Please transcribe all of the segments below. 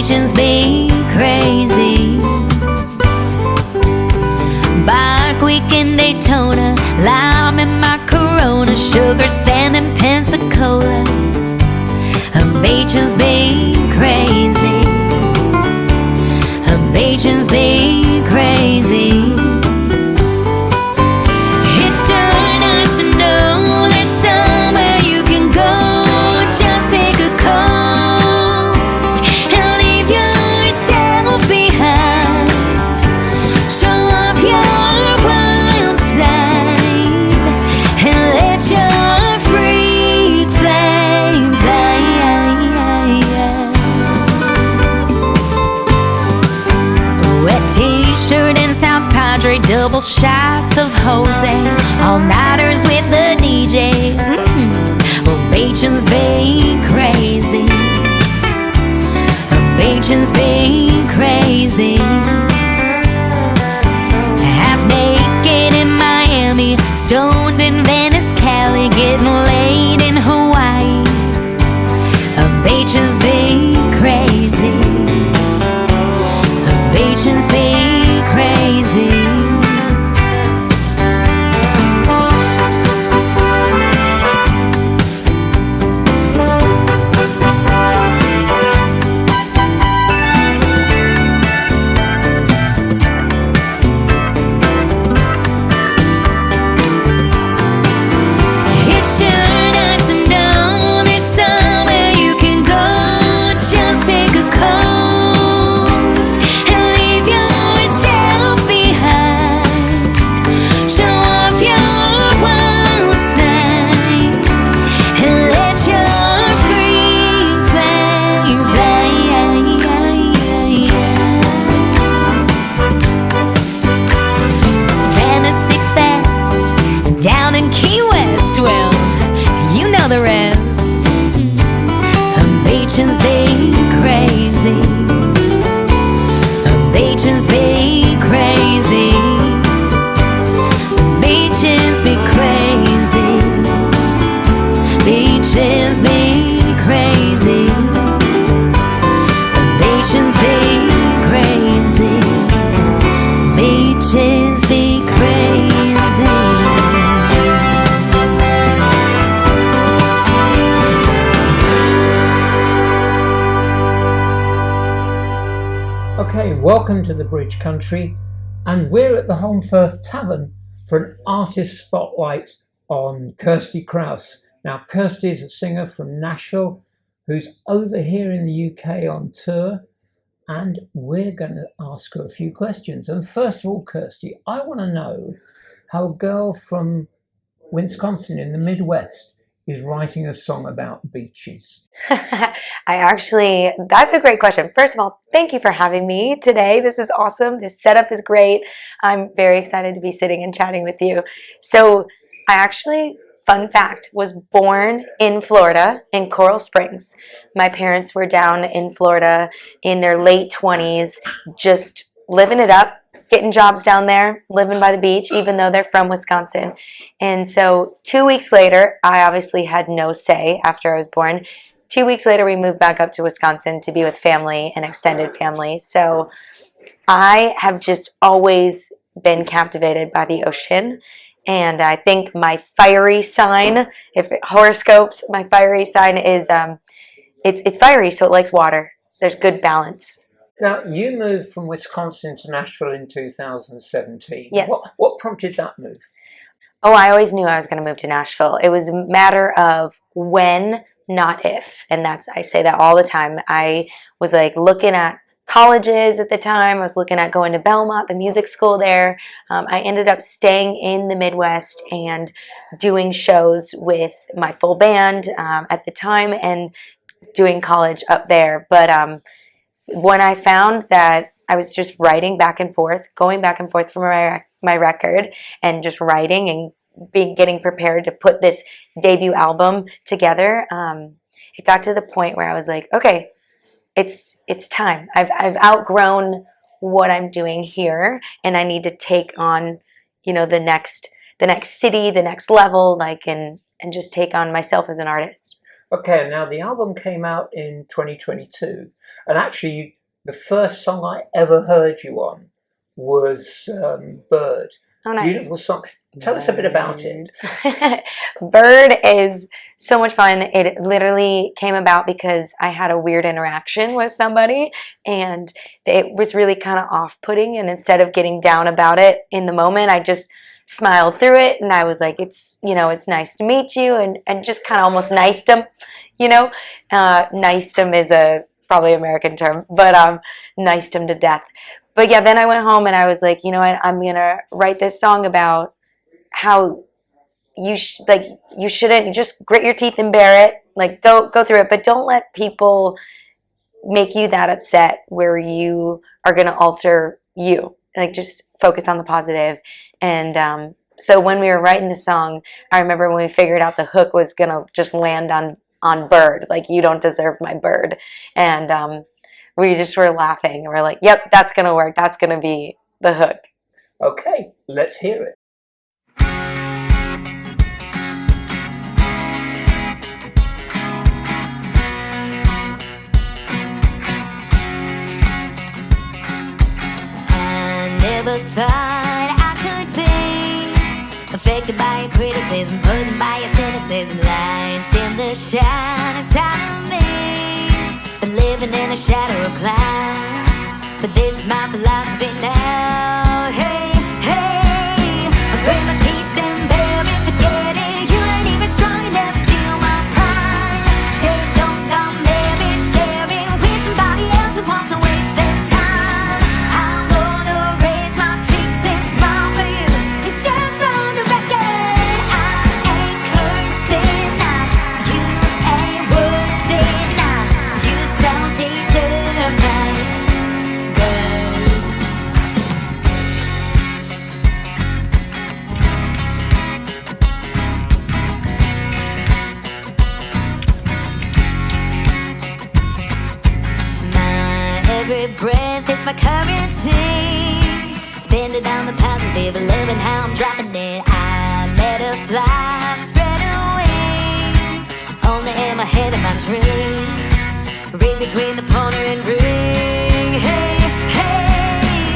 Beaches be crazy. Bike week in Daytona, lime in my Corona, sugar, sand, and Pensacola. Beaches be crazy. Beaches be crazy. It's sure nice to know there's somewhere you can go. Just pick a coast and leave yourself behind. Show off your wild side and let your freak flame fly. Wet t-shirt and South Padre, double shots of Jose, all-nighters with the DJ. Well, Beaches be crazy. Beaches be crazy. Half naked in Miami, stoned in Venice, Cali, getting laid in Hawaii. Beaches be crazy. Beaches be crazy. It's sure nice to know there's somewhere you can go. Just pick a coast and leave yourself behind. Show off your wild side and let your freak flame fly. Fantasy Fest down in Key West, well, you know the rest. Beaches be crazy. Beaches be crazy. Beaches be crazy. Beaches be crazy. Beaches be crazy. Beaches be crazy. Okay, welcome to the Bridge Country, and we're at the Home Firth Tavern for an artist spotlight on Kirstie Kraus. Now, Kirstie is a singer from Nashville who's over here in the UK on tour, and we're going to ask her a few questions. And first of all, Kirstie, I want to know how a girl from Wisconsin in the Midwest is writing a song about beaches. That's a great question. First of all, thank you for having me today. This is awesome. This setup is great. I'm very excited to be sitting and chatting with you. So fun fact, was born in Florida, in Coral Springs. My parents were down in Florida in their late 20s, just living it up, getting jobs down there, living by the beach, even though they're from Wisconsin. And so 2 weeks later, I obviously had no say after I was born. 2 weeks later, we moved back up to Wisconsin to be with family and extended family. So I have just always been captivated by the ocean. And I think my fiery sign, horoscopes, my fiery sign is, it's fiery, so it likes water. There's good balance. Now, you moved from Wisconsin to Nashville in 2017. Yes. What prompted that move? Oh, I always knew I was going to move to Nashville. It was a matter of when, not if. And I say that all the time. I was looking at colleges at the time. I was looking at going to Belmont, the music school there. I ended up staying in the Midwest and doing shows with my full band at the time and doing college up there. But when I found that I was just writing back and forth, going back and forth from my record and just writing and getting prepared to put this debut album together, it got to the point where I was like, okay, it's time. I've outgrown what I'm doing here, and I need to take on, the next city, the next level, and just take on myself as an artist. Okay, now the album came out in 2022, and actually the first song I ever heard you on was Bird. Oh, nice. Beautiful song. Tell us a bit about it. Bird is so much fun. It literally came about because I had a weird interaction with somebody, and it was really kind of off-putting, and instead of getting down about it in the moment, I just smiled through it, and I was like, it's nice to meet you, and just kind of almost niced him, niced him is probably American term, but niced him to death. But yeah, then I went home and I was like, I'm gonna write this song about how you shouldn't, you just grit your teeth and bear it, like go through it, but don't let people make you that upset where you are gonna alter you. Like, just focus on the positive. And so when we were writing the song, I remember when we figured out the hook was gonna just land on bird, like, you don't deserve my bird, and we just were laughing. We're like, yep, that's gonna work. That's gonna be the hook. Okay, let's hear it. I never thought I could be affected by your criticism, poisoned by your cynicism, lies in the shine inside of me. Been living in a shadow of clouds, but this is my philosophy now. Hey, hey, I grit my teeth and bear it, forget it. You ain't even strong enough to steal my pride. Share, don't come near it, share it with somebody else who wants to waste their time. I'm gonna raise my cheeks and smile for you, and just on the record, I ain't cursing now. You ain't worth it now. You don't deserve my bird. My every breath is my currency. Spend it on the positive, loving how I'm dropping it. I let her fly, spread her wings, only in my head and my dreams. Read between the pointer and ring. Hey, hey,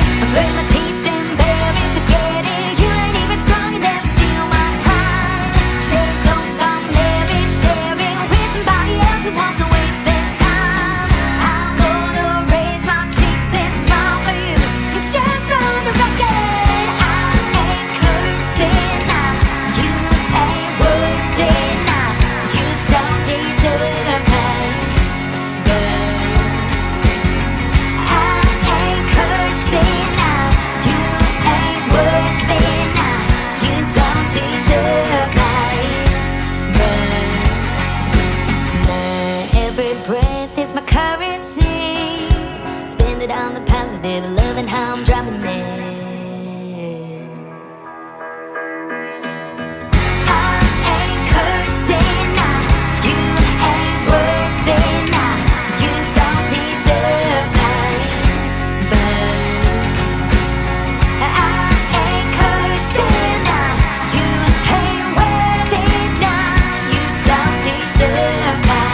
I grit my teeth and bear it, forget it. You ain't even strong enough to steal my pride. Share, don't come near it, share it with somebody else who wants to waste their time. I'm gonna raise my cheeks and smile for you, and just on the record, I ain't cursing now. You ain't worth it now. You don't deserve my bird. I ain't cursing now. You ain't worth it now. You don't deserve my bird. My every breath is my currency. Spend it on the positive, loving how I'm dropping it. I ain't cursing now. You ain't worth it now. You don't deserve my bird. I ain't cursing now. You ain't worth it now. You don't deserve my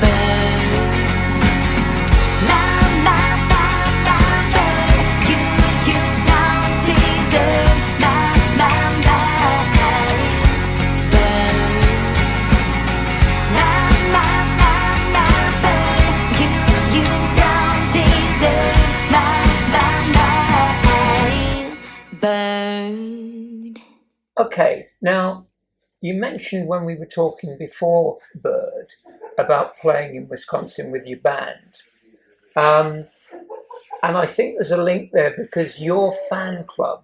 bird. My bird. You don't deserve my bird. You don't deserve my bird. Okay, now you mentioned when we were talking before Bird about playing in Wisconsin with your band. And I think there's a link there because your fan club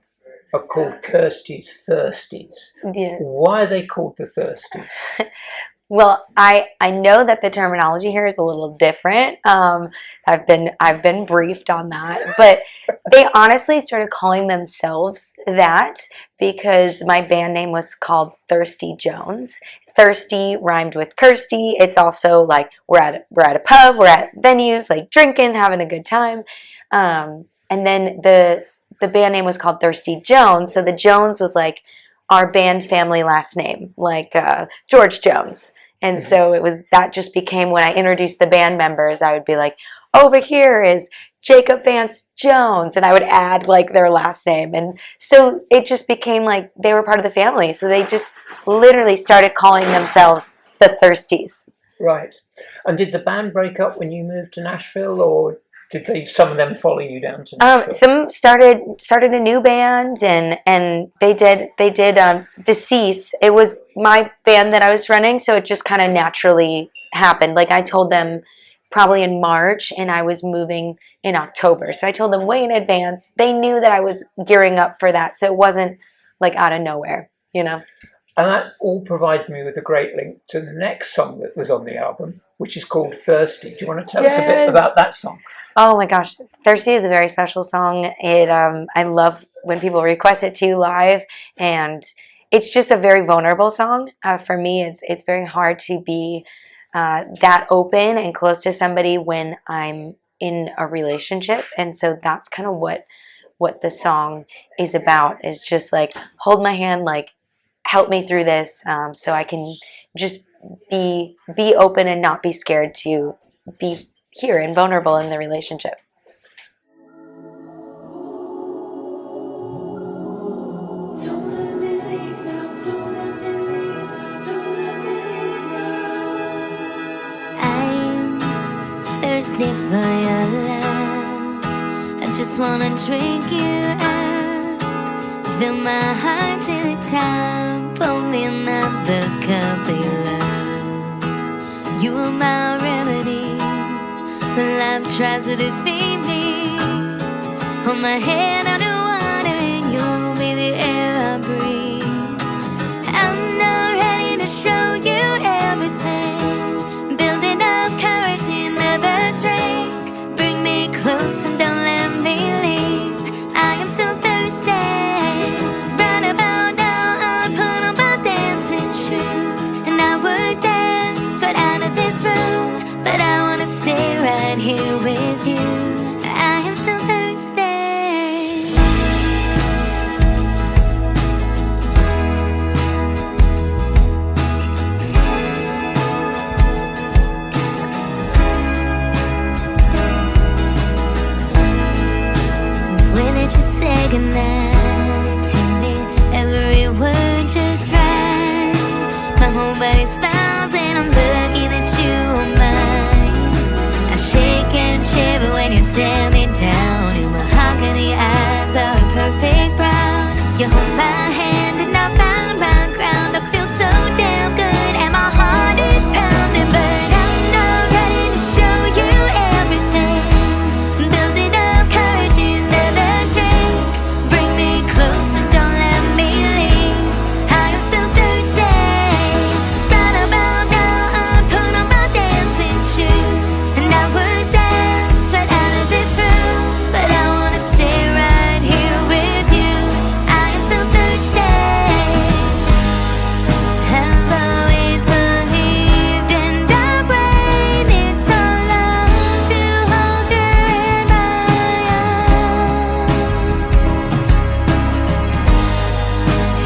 are called Kirstie's Thirsties. Yeah. Why are they called the Thirsties? Well, I know that the terminology here is a little different. I've been briefed on that, but they honestly started calling themselves that because my band name was called Thirsty Jones. Thirsty rhymed with Kirstie. It's also like we're at a pub, we're at venues, like drinking, having a good time. And then the band name was called Thirsty Jones. So the Jones was like our band family last name, like George Jones. And so that just became, when I introduced the band members, I would be like, over here is Jacob Vance Jones, and I would add like their last name. And so it just became like they were part of the family. So they just literally started calling themselves the Thirsties. Right. And did the band break up when you moved to Nashville, or did some of them follow you down to Nashville? Some started a new band, and they did Decease. It was my band that I was running, so it just kind of naturally happened. Like I told them probably in March, and I was moving in October. So I told them way in advance. They knew that I was gearing up for that, so it wasn't like out of nowhere, you know. And that all provides me with a great link to the next song that was on the album, which is called Thirsty. Do you want to tell us a bit about that song? Oh my gosh, Thirsty is a very special song. I love when people request it to live, and it's just a very vulnerable song. For me, it's very hard to be that open and close to somebody when I'm in a relationship, and so that's kind of what the song is about. Is just like, hold my hand, like help me through this, so I can just be open and not be scared to be here and vulnerable in the relationship. Thirsty for your love, I just wanna drink you up, fill my heart till the top, pour me another cup of your love. You are my remedy when life tries to defeat me. Hold my head underwater and you'll be the air I breathe. I'm not ready to show you everything, building up courage in another drink. Bring me close and don't let me leave. I am so thirsty. Right about now I'll put on my dancing shoes, and I would dance right out of this room, but I wanna stay right here with you. I am so thirsty. When did you say goodnight to me? Every word just right. My whole body smiles and I'm lucky that you are mine. I shake and shiver when you stare me down. In my mahogany eyes are a perfect brown. You hold my hand and I found my ground. I feel so damn good and my heart is pounding, but I'm not ready to show you everything. Building up courage in another drink. Bring me close and don't let me leave. I am so thirsty. Right about now I put on my dancing shoes, and I would dance right out of this room, but I wanna stay right here with you. I am so thirsty. I've always believed and I've waited so long to hold you in my arms.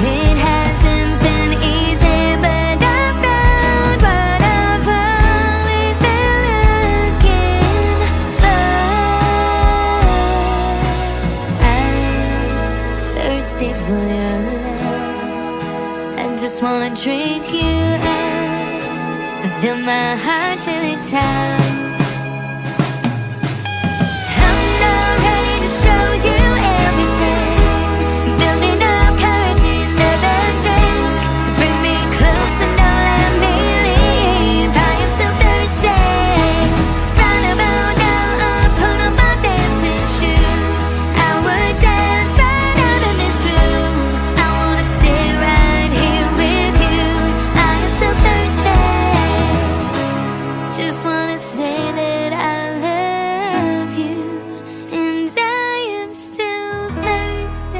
It hasn't been easy, but I found what I've always been looking for. I'm thirsty for your love. I just wanna drink you up and fill my heart till it top. I'm not ready to show you everything, building up courage in another drink. So bring me close and don't let me leave. I am so thirsty. Right about now I put on my dancing shoes. I would dance right out of this room. I wanna stay right here with you. I am so thirsty. Just wanna say that I love you, and I am still thirsty.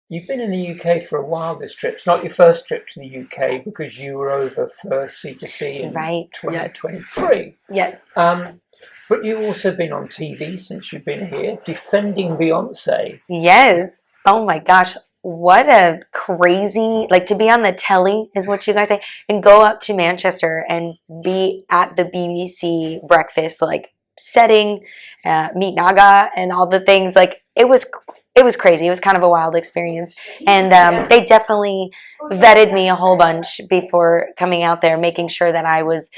You've been in the UK for a while this trip. It's not your first trip to the UK because you were over for C2C in Right, yes. 2023. Yes. But you've also been on TV since you've been here, defending Beyonce. Yes. Oh my gosh. what a crazy, like, to be on the telly is what you guys say, and go up to Manchester and be at the BBC breakfast, like, setting, meet Naga and all the things. Like, it was crazy. It was kind of a wild experience. And they definitely vetted me a whole bunch before coming out there, making sure that I was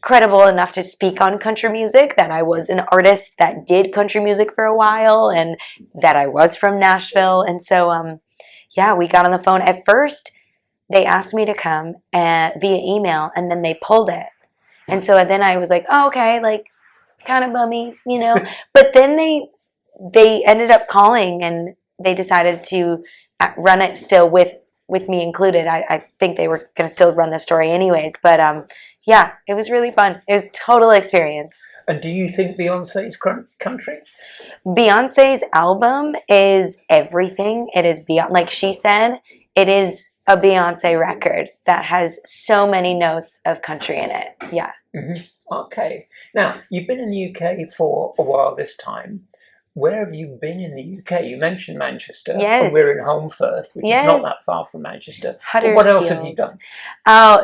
credible enough to speak on country music, that I was an artist that did country music for a while, and that I was from Nashville. And so, yeah, we got on the phone. At first, they asked me to come via email, and then they pulled it. And so then I was like, oh, okay, like, kind of bummy, you know. But then they ended up calling, and they decided to run it still with me included. I think they were going to still run the story anyways. But yeah, it was really fun. It was a total experience. And do you think Beyonce's country? Beyonce's album is everything. It is beyond, like she said, it is a Beyonce record that has so many notes of country in it. Yeah. Mm-hmm. Okay. Now, you've been in the UK for a while this time. Where have you been in the UK? You mentioned Manchester. Yes. And we're in Holmfirth, which is not that far from Manchester. But what else have you done?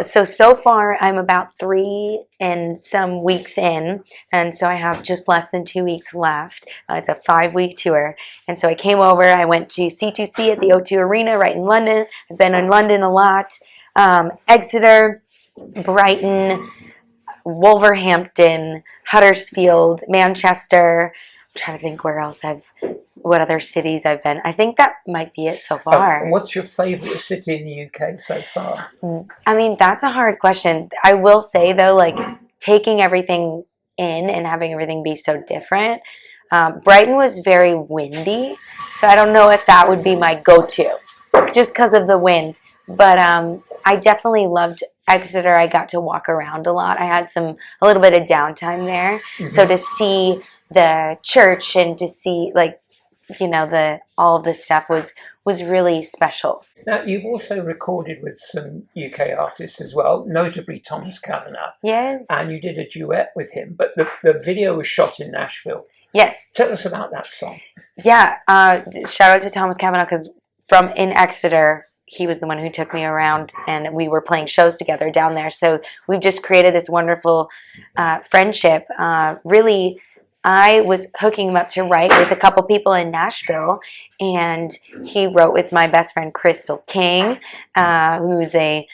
So far, I'm about 3 and some weeks in. And so I have just less than 2 weeks left. It's a 5-week tour. And so I came over. I went to C2C at the O2 Arena right in London. I've been in London a lot. Exeter, Brighton, Wolverhampton, Huddersfield, Manchester. I'm trying to think what other cities I've been. I think that might be it so far. What's your favorite city in the UK so far? I mean, that's a hard question. I will say though, like, taking everything in and having everything be so different. Brighton was very windy, so I don't know if that would be my go-to, just because of the wind. But I definitely loved Exeter. I got to walk around a lot. I had a little bit of downtime there. Mm-hmm. So to see the church and to see, like, you know, all of this stuff was really special. Now, you've also recorded with some UK artists as well, notably Thomas Kavanagh. Yes. And you did a duet with him, but the video was shot in Nashville. Yes. Tell us about that song. Yeah. Shout out to Thomas Kavanagh, because in Exeter, he was the one who took me around, and we were playing shows together down there. So we've just created this wonderful friendship. Really, I was hooking him up to write with a couple people in Nashville, and he wrote with my best friend Crystal King, who's a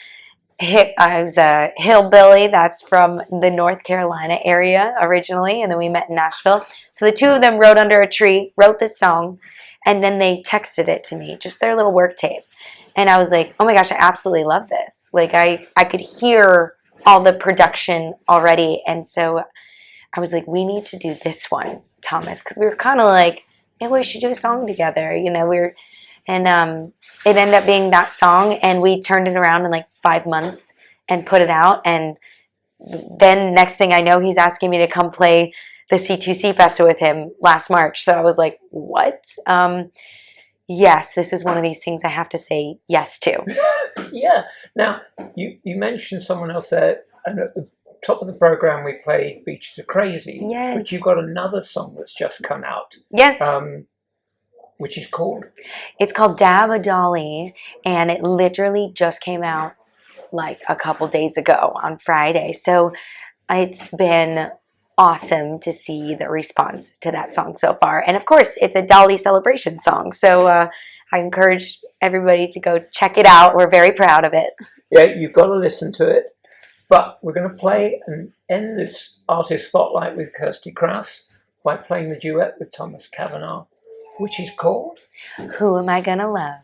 hillbilly that's from the North Carolina area originally, and then we met in Nashville. So the two of them wrote under a tree, wrote this song, and then they texted it to me, just their little work tape. And I was like, oh my gosh, I absolutely love this. Like, I could hear all the production already, and so I was like, we need to do this one, Thomas, because we were kind of like, maybe we should do a song together, you know. And it ended up being that song, and we turned it around in like 5 months and put it out. And then next thing I know, he's asking me to come play the C2C Festival with him last March. So I was like, what? Yes, this is one of these things I have to say yes to. Yeah. Now, you mentioned someone else there, and at the top of the program we played Beaches Are Crazy. Yes. But you've got another song that's just come out. Yes. Which is called? It's called Dab a Dolly, and it literally just came out like a couple days ago on Friday. So it's been awesome to see the response to that song so far. And of course, it's a Dolly celebration song. So I encourage everybody to go check it out. We're very proud of it. Yeah, you've got to listen to it. But we're going to play and end this artist spotlight with Kirstie Kraus by playing the duet with Thomas Kavanagh, which is called Who Am I Gonna Love?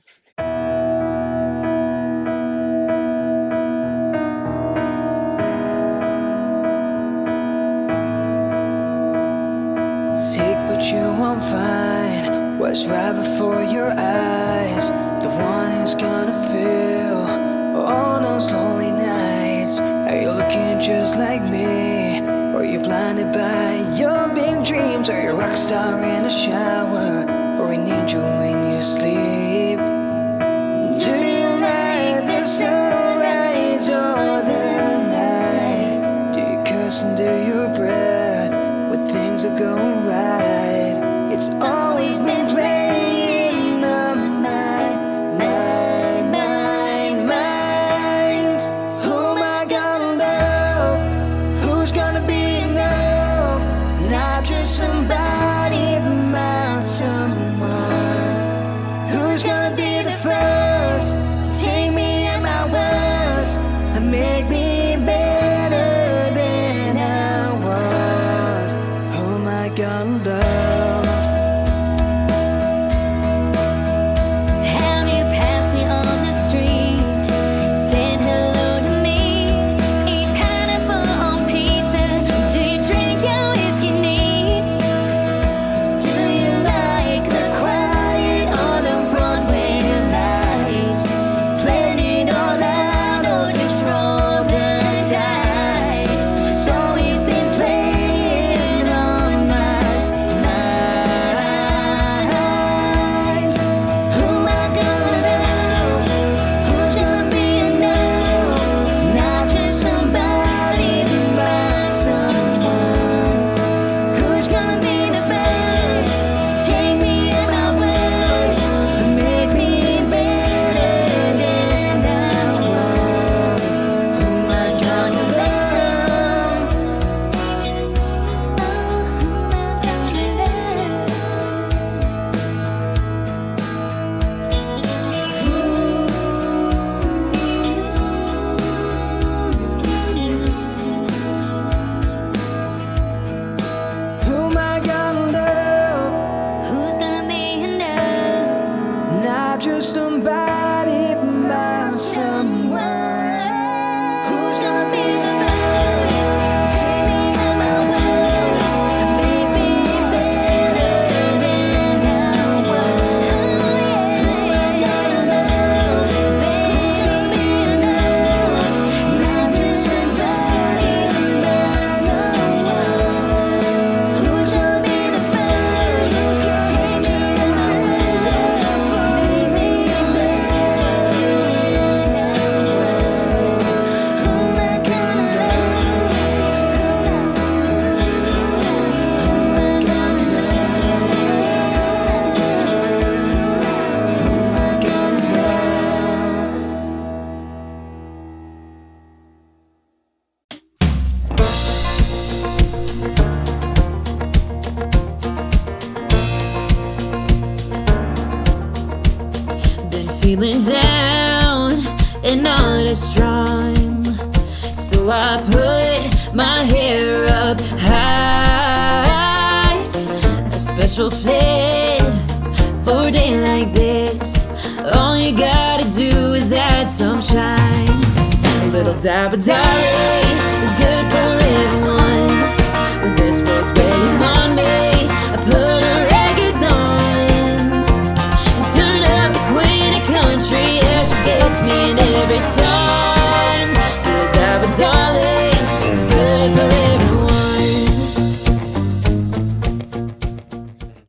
Seek but you won't find what's right before your eyes. The one who's gonna feel all those lonely nights. Are you looking just like me? Or you blinded by your big dreams? Are you a rock star in the shower? Or an angel in your sleep? Do you like the sunrise or the night? Do you curse under your breath when things are going right? It's always been playing on my gonna be the first to take me at my worst and make me better than I was. Who am I gonna love? Have you passed me on the street, said hello to me, eat pineapple on pizza? Do you drink your whiskey neat? Do you like the quiet on the Broadway lights? Plan it all out or just roll the dice? It's always been playing on my mind. Who am I gonna love? Who's gonna be enough? Not just somebody, but someone. Who's gonna be the first to take me at my worst and make me better than I was? Who am I gonna love? Oh, who am I Who am I gonna love? Who's gonna be enough? Not just somebody, but someone. Who's gonna be the first to take me at my worst and make me better than I was? Who am I gonna love? Who's gonna be enough? Not just somebody, but someone. Who's gonna be the first to take me at my worst and make me better than I was? Who am I gonna love? Who am I gonna love? Who am I gonna love? Been feeling down and not as strong, so I put my hair up high. A special fit for a day like this. All you gotta do is add some shine, a little dab of darling.